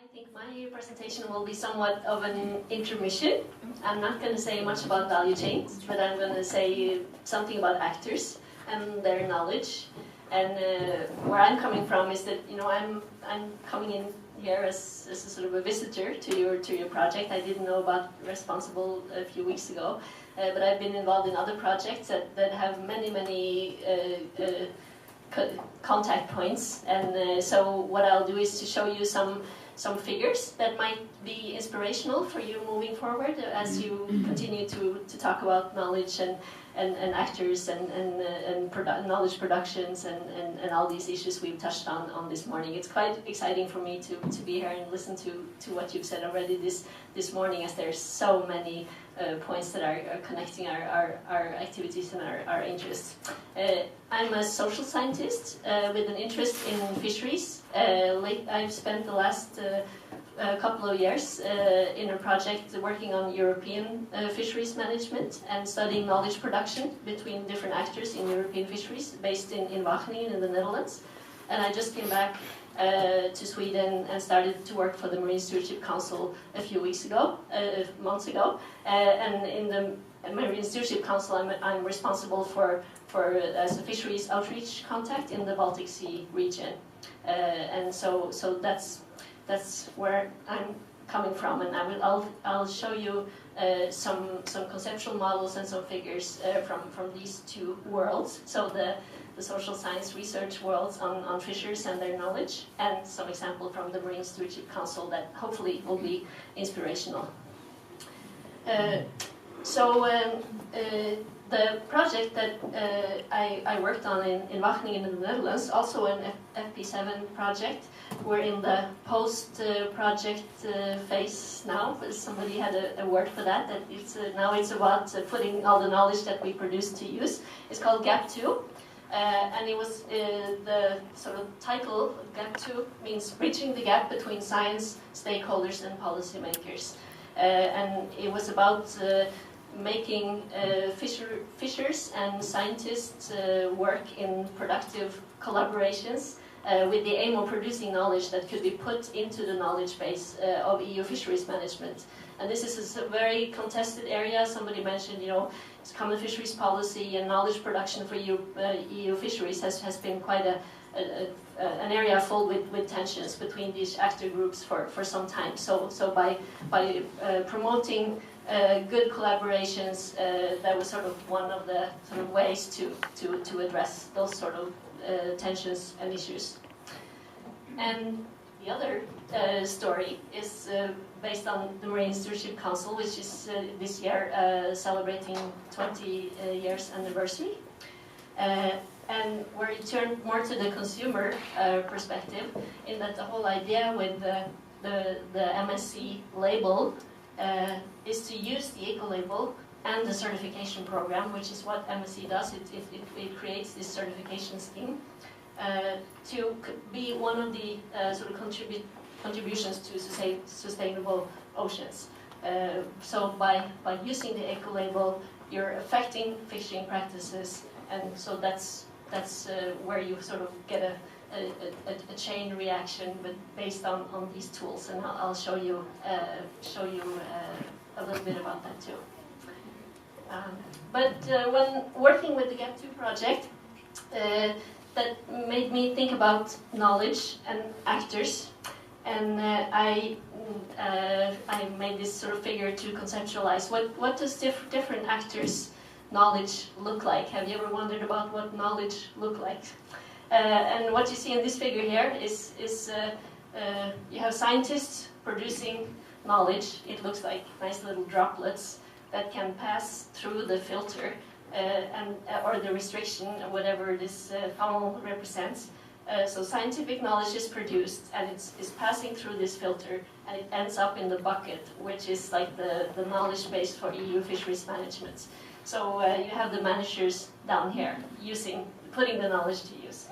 I think my presentation will be somewhat of an intermission. I'm not going to say much about value chains, but I'm going to say something about actors and their knowledge. And where I'm coming from is that I'm coming in here as a sort of a visitor to your project. I didn't know about ResponSEAble a few weeks ago, but I've been involved in other projects that have many contact points. And so what I'll do is to show you some figures that might be inspirational for you moving forward as you continue to talk about knowledge and actors and knowledge productions and all these issues we've touched on this morning. It's quite exciting for me to be here and listen to what you've said already this morning, as there's so many points that are connecting our activities and our interests. I'm a social scientist with an interest in fisheries. I've spent the last couple of years in a project working on European fisheries management and studying knowledge production between different actors in European fisheries, based in Wageningen in the Netherlands. And I just came back to Sweden and started to work for the Marine Stewardship Council a few months ago. And in the Marine Stewardship Council, I'm responsible for as a fisheries outreach contact in the Baltic Sea region. And so that's where I'm coming from, and I'll show you some conceptual models and some figures from these two worlds. So the social science research worlds on fishers and their knowledge, and some example from the Marine Stewardship Council that hopefully will be inspirational. The project that I worked on in Wageningen in the Netherlands, also an FP7 project. We're in the post-project phase now. Somebody had a word for that. Now it's about putting all the knowledge that we produce to use. It's called GAP2. And it was the sort of title, GAP2, means bridging the gap between science, stakeholders, and policymakers. And it was about making fishers and scientists work in productive collaborations with the aim of producing knowledge that could be put into the knowledge base of EU fisheries management. And this is a very contested area. Somebody mentioned, it's common fisheries policy and knowledge production for EU fisheries has been quite an area full with tensions between these actor groups for some time. So by promoting good collaborations, that was sort of one of the sort of ways to address those sort of tensions and issues. And the other story is based on the Marine Stewardship Council, which is this year celebrating 20 years anniversary. And where you turn more to the consumer perspective, in that the whole idea with the MSC label is to use the eco-label and the certification program, which is what MSC does. It creates this certification scheme to be one of the sort of contributions to sustainable oceans. So by using the eco-label, you're affecting fishing practices, and so that's where you sort of get a chain reaction, but based on these tools, and I'll show you a little bit about that too. But when working with the GAP2 project, that made me think about knowledge and actors, and I made this sort of figure to conceptualize what does different actors' knowledge look like. Have you ever wondered about what knowledge look like? And what you see in this figure here is you have scientists producing knowledge. It looks like nice little droplets that can pass through the filter or the restriction, whatever this funnel represents. So scientific knowledge is produced, and it's passing through this filter, and it ends up in the bucket, which is like the knowledge base for EU fisheries management. So you have the managers down here putting the knowledge to use.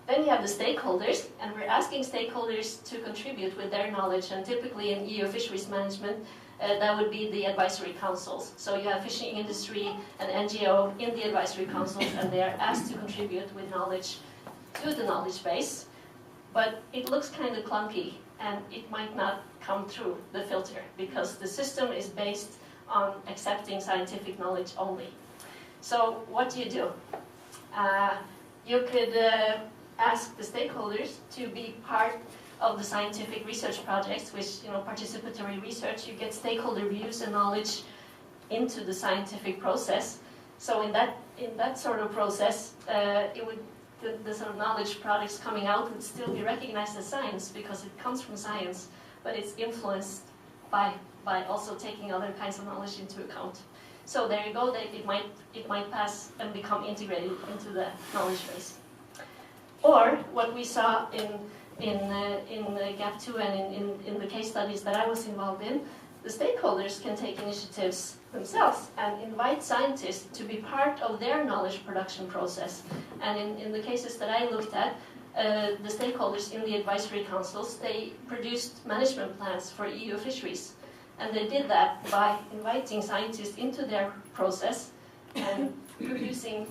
Then you have the stakeholders, and we're asking stakeholders to contribute with their knowledge, and typically in EU fisheries management, that would be the advisory councils. So you have fishing industry and NGO in the advisory councils, and they are asked to contribute with knowledge to the knowledge base. But it looks kind of clunky, and it might not come through the filter because the system is based on accepting scientific knowledge only. So what do? You could ask the stakeholders to be part of the scientific research projects, which, participatory research, you get stakeholder views and knowledge into the scientific process. So in that sort of process, the sort of knowledge products coming out would still be recognized as science because it comes from science, but it's influenced by also taking other kinds of knowledge into account. So there you go. It might pass and become integrated into the knowledge base. Or what we saw in GAP 2 and in the case studies that I was involved in, the stakeholders can take initiatives themselves and invite scientists to be part of their knowledge production process. And in the cases that I looked at, the stakeholders in the advisory councils, they produced management plans for EU fisheries. And they did that by inviting scientists into their process and producing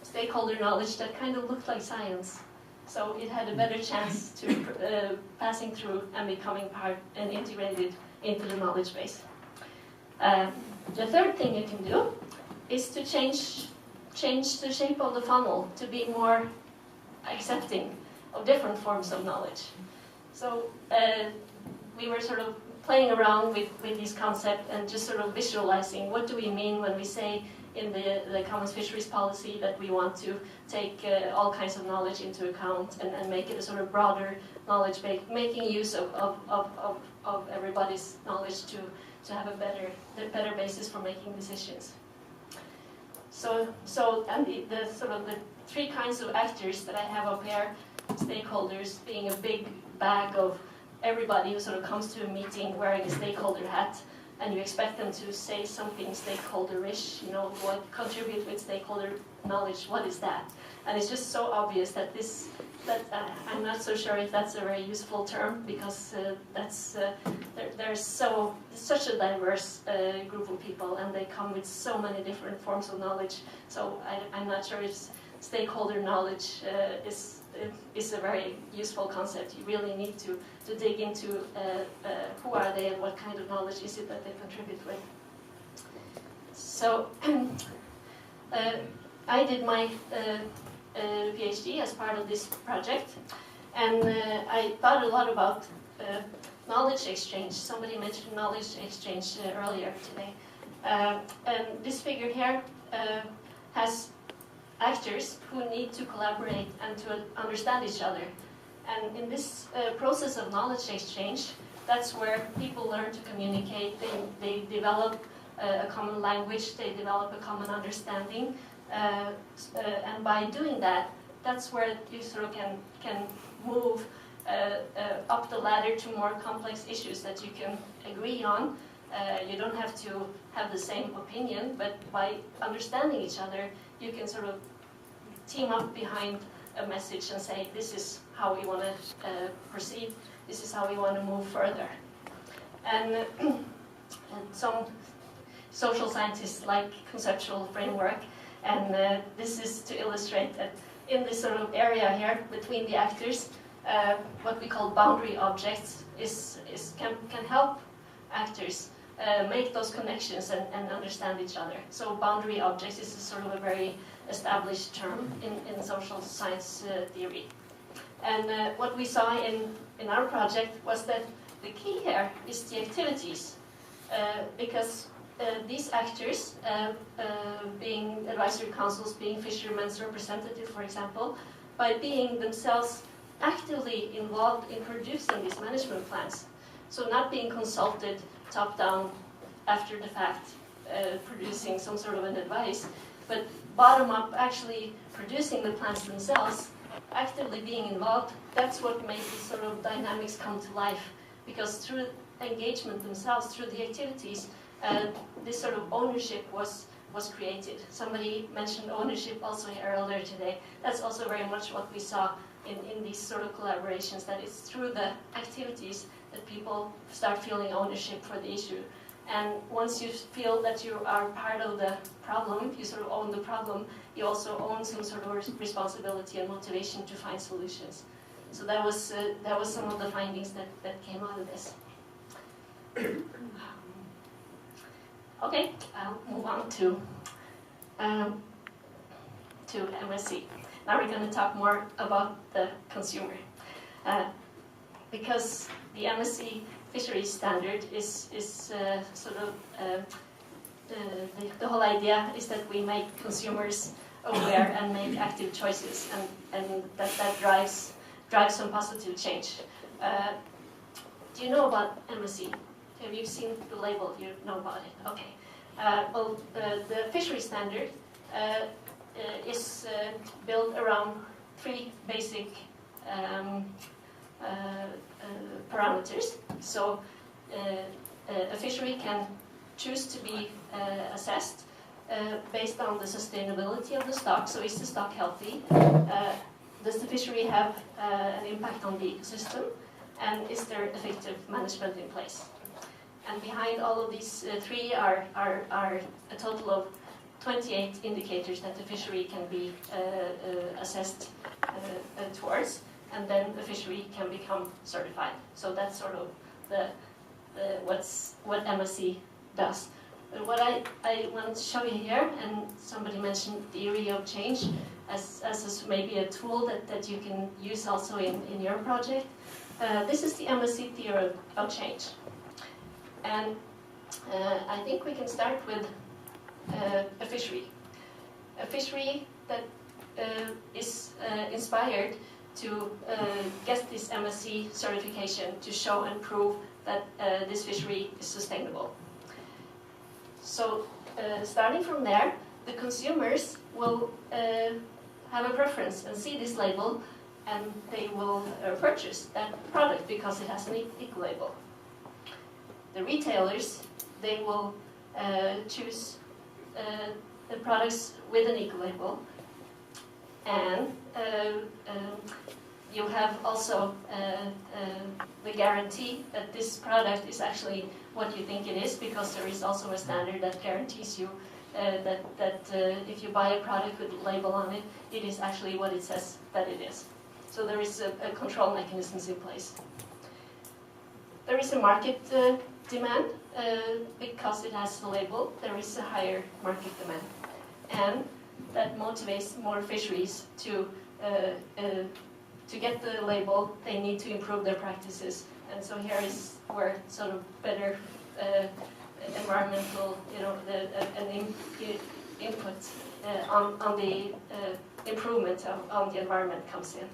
stakeholder knowledge that kind of looked like science. So it had a better chance to passing through and becoming part and integrated into the knowledge base. The third thing you can do is to change the shape of the funnel to be more accepting of different forms of knowledge. So we were sort of playing around with this concept and just sort of visualizing what do we mean when we say in the Common Fisheries Policy that we want to take all kinds of knowledge into account and make it a sort of broader knowledge base, making use of everybody's knowledge to have a better basis for making decisions. So and the sort of the three kinds of actors that I have up here, stakeholders being a big bag of everybody who sort of comes to a meeting wearing a stakeholder hat, and you expect them to say something stakeholder-ish, what contribute with stakeholder knowledge, what is that? And it's just so obvious that I'm not so sure if that's a very useful term because there's such a diverse group of people and they come with so many different forms of knowledge. So I'm not sure if stakeholder knowledge is a very useful concept. You really need to dig into who are they and what kind of knowledge is it that they contribute with. So I did my PhD as part of this project, and I thought a lot about knowledge exchange. Somebody mentioned knowledge exchange earlier today. And this figure here has actors who need to collaborate and to understand each other. And in this process of knowledge exchange, that's where people learn to communicate, they develop a common language, they develop a common understanding, and by doing that, that's where you sort of can move up the ladder to more complex issues that you can agree on. You don't have to have the same opinion, but by understanding each other, you can sort of team up behind a message and say, this is how we want to proceed, this is how we want to move further. And some social scientists like conceptual framework, and this is to illustrate that in this sort of area here between the actors, what we call boundary objects can help actors make those connections and understand each other. So boundary objects is sort of a very established term in social science theory. And what we saw in our project was that the key here is the activities, because these actors, being advisory councils, being fishermen's representative, for example, by being themselves actively involved in producing these management plans, so not being consulted top-down after the fact, producing some sort of an advice, but bottom-up actually producing the plans themselves, actively being involved, that's what made these sort of dynamics come to life. Because through engagement themselves, through the activities, this sort of ownership was created. Somebody mentioned ownership also earlier today. That's also very much what we saw in these sort of collaborations, that it's through the activities that people start feeling ownership for the issue. And once you feel that you are part of the problem, you sort of own the problem, you also own some sort of responsibility and motivation to find solutions. So that was some of the findings that came out of this. Okay, I'll move on to MSC. Now we're going to talk more about the consumer, because the MSC fisheries standard is sort of the whole idea is that we make consumers aware and make active choices, and that drives some positive change. Do you know about MSC? Have you seen the label? You know about it? Okay. Well, the fisheries standard is built around 3 basic parameters. So a fishery can choose to be assessed based on the sustainability of the stock. So is the stock healthy? Does the fishery have an impact on the ecosystem? And is there effective management in place? And behind all of these 3 are a total of 28 indicators that the fishery can be assessed towards, and then the fishery can become certified. So that's sort of what MSC does. But what I want to show you here, and somebody mentioned theory of change as maybe a tool that you can use also in your project. This is the MSC theory of change. And I think we can start with a fishery. A fishery that is inspired to get this MSC certification to show and prove that this fishery is sustainable. So starting from there, the consumers will have a preference and see this label, and they will purchase that product because it has an eco-label. The retailers, they will choose the products with an eco-label, and you have also the guarantee that this product is actually what you think it is, because there is also a standard that guarantees you that if you buy a product with a label on it, it is actually what it says that it is. So there is a control mechanisms in place. There is a market demand, because it has a label, there is a higher market demand. And that motivates more fisheries to get the label. They need to improve their practices. And so here is where sort of better environmental, input on the improvement on the environment comes in.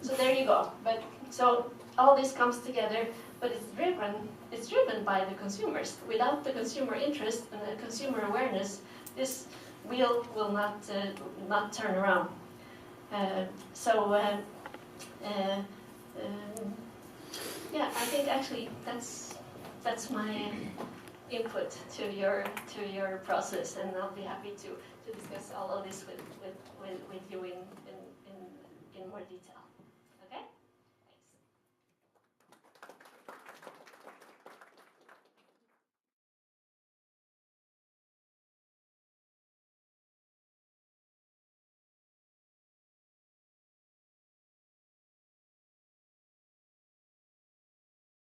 So there you go. But so all this comes together, but it's driven by the consumers. Without the consumer interest and the consumer awareness, this wheel will not turn around. Yeah, I think actually that's my input to your process, and I'll be happy to discuss all of this with you in more detail.